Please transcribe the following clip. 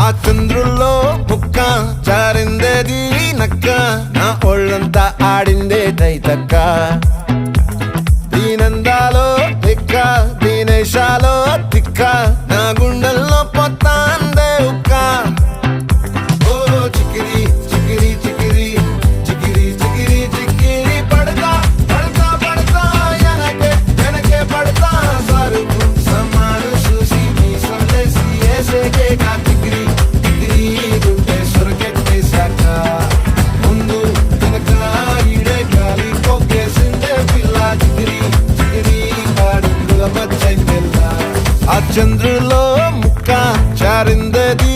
ఆ చంద్రుల్లో ముక్క జారిందేది నక్క నా ఒళ్ళంతా ఆడిందే తైతక్క దీనందాలో తిక్క దీనేశాలో తిక్క నా గుండెల్లో పొత్తాందే ఉక్క ఓ చికిరి చికిరి చికిరి చికిరి చికిరి చికిరి పడతా పడతా పడతా ఎనకే ఎనకే పడతా సరుకు సమాను చూసి నీ సందేశి ఏసేకే కా చికిరి చికిరి గుండె సొరకెట్టేశాక ముందు వెనక ఈడే గాలి కొక్కేసిందే పిల్ల చికిరి చికిరి అడుగుల మధ్య పిల్ల ఆ చంద్రులో ముక్క జారిందేది